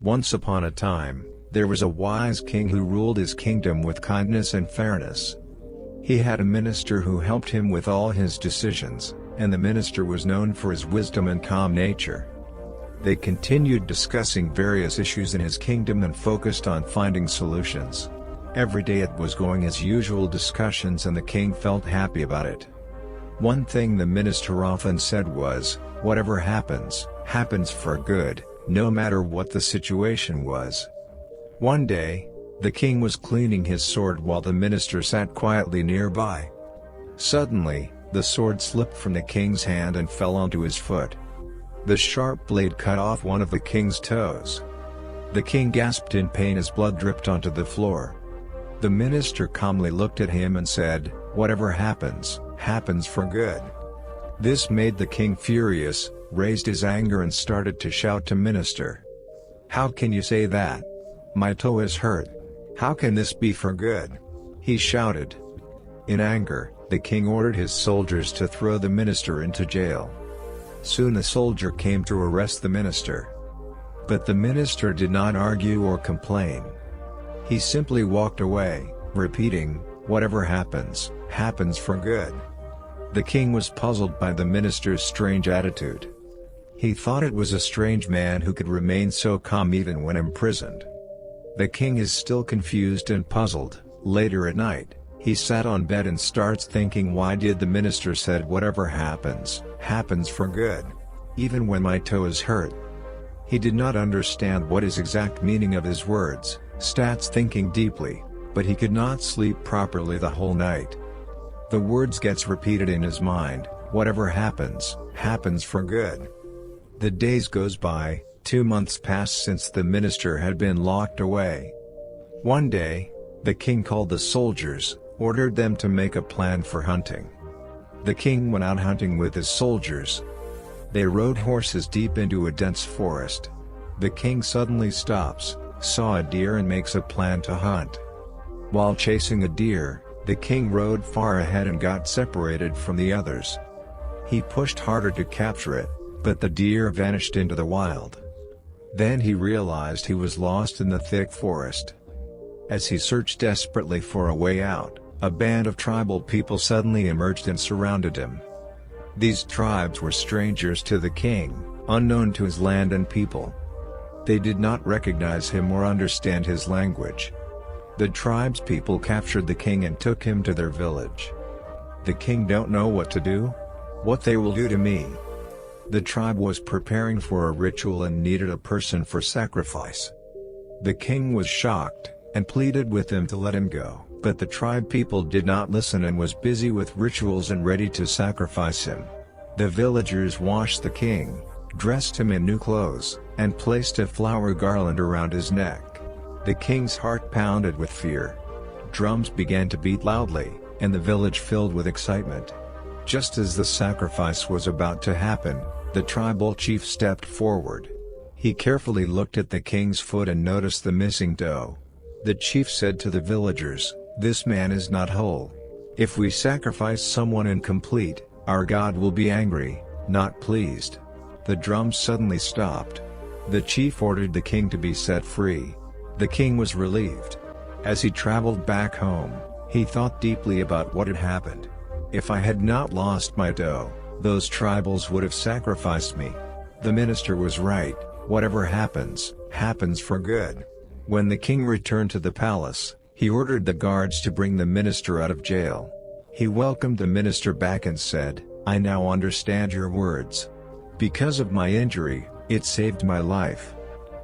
Once upon a time, there was a wise king who ruled his kingdom with kindness and fairness. He had a minister who helped him with all his decisions, and the minister was known for his wisdom and calm nature. They continued discussing various issues in his kingdom and focused on finding solutions. Every day it was going as usual discussions, and the king felt happy about it. One thing the minister often said was, "Whatever happens, happens for good, no matter what the situation was." One day, the king was cleaning his sword while the minister sat quietly nearby. Suddenly, the sword slipped from the king's hand and fell onto his foot. The sharp blade cut off one of the king's toes. The king gasped in pain as blood dripped onto the floor. The minister calmly looked at him and said, "Whatever happens, happens for good." This made the king furious, raised his anger and started to shout to minister. "How can you say that? My toe is hurt. How can this be for good?" he shouted. In anger, the king ordered his soldiers to throw the minister into jail. Soon a soldier came to arrest the minister. But the minister did not argue or complain. He simply walked away, repeating, "Whatever happens, happens for good." The king was puzzled by the minister's strange attitude. He thought it was a strange man who could remain so calm even when imprisoned. The king is still confused and puzzled. Later at night, he sat on bed and starts thinking, why did the minister said whatever happens, happens for good, even when my toe is hurt? He did not understand what his exact meaning of his words, starts thinking deeply, but he could not sleep properly the whole night. The words gets repeated in his mind, whatever happens, happens for good. The days goes by, 2 months passed since the minister had been locked away. One day, the king called the soldiers, ordered them to make a plan for hunting. The king went out hunting with his soldiers. They rode horses deep into a dense forest. The king suddenly stops, saw a deer and makes a plan to hunt. While chasing a deer, the king rode far ahead and got separated from the others. He pushed harder to capture it, but the deer vanished into the wild. Then he realized he was lost in the thick forest. As he searched desperately for a way out, a band of tribal people suddenly emerged and surrounded him. These tribes were strangers to the king, unknown to his land and people. They did not recognize him or understand his language. The tribe's people captured the king and took him to their village. The king don't know what to do? What they will do to me? The tribe was preparing for a ritual and needed a person for sacrifice. The king was shocked, and pleaded with them to let him go, but the tribe people did not listen and was busy with rituals and ready to sacrifice him. The villagers washed the king, dressed him in new clothes, and placed a flower garland around his neck. The king's heart pounded with fear. Drums began to beat loudly, and the village filled with excitement. Just as the sacrifice was about to happen, the tribal chief stepped forward. He carefully looked at the king's foot and noticed the missing toe. The chief said to the villagers, "This man is not whole. If we sacrifice someone incomplete, our God will be angry, not pleased." The drums suddenly stopped. The chief ordered the king to be set free. The king was relieved. As he traveled back home, he thought deeply about what had happened. If I had not lost my toe, those tribals would have sacrificed me. The minister was right, whatever happens, happens for good. When the king returned to the palace, he ordered the guards to bring the minister out of jail. He welcomed the minister back and said, "I now understand your words. Because of my injury, it saved my life.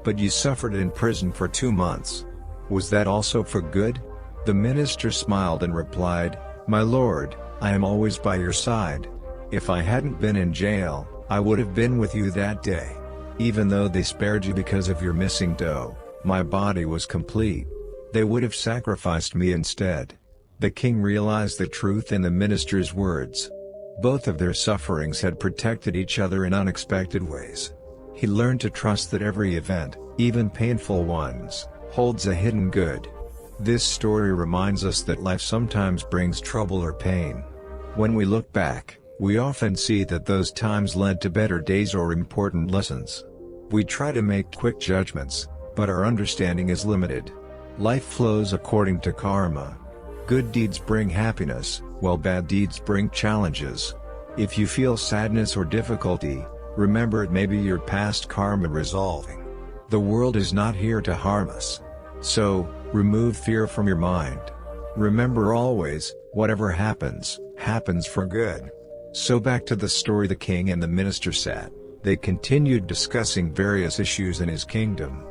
But you suffered in prison for 2 months. Was that also for good?" The minister smiled and replied, "My lord, I am always by your side. If I hadn't been in jail, I would have been with you that day. Even though they spared you because of your missing toe, my body was complete. They would have sacrificed me instead." The king realized the truth in the minister's words. Both of their sufferings had protected each other in unexpected ways. He learned to trust that every event, even painful ones, holds a hidden good. This story reminds us that life sometimes brings trouble or pain. When we look back, we often see that those times led to better days or important lessons. We try to make quick judgments, but our understanding is limited. Life flows according to karma. Good deeds bring happiness, while bad deeds bring challenges. If you feel sadness or difficulty, remember it may be your past karma resolving. The world is not here to harm us. So, remove fear from your mind. Remember always, whatever happens, happens for good. So back to the story. The king and the minister sat. They continued discussing various issues in his kingdom.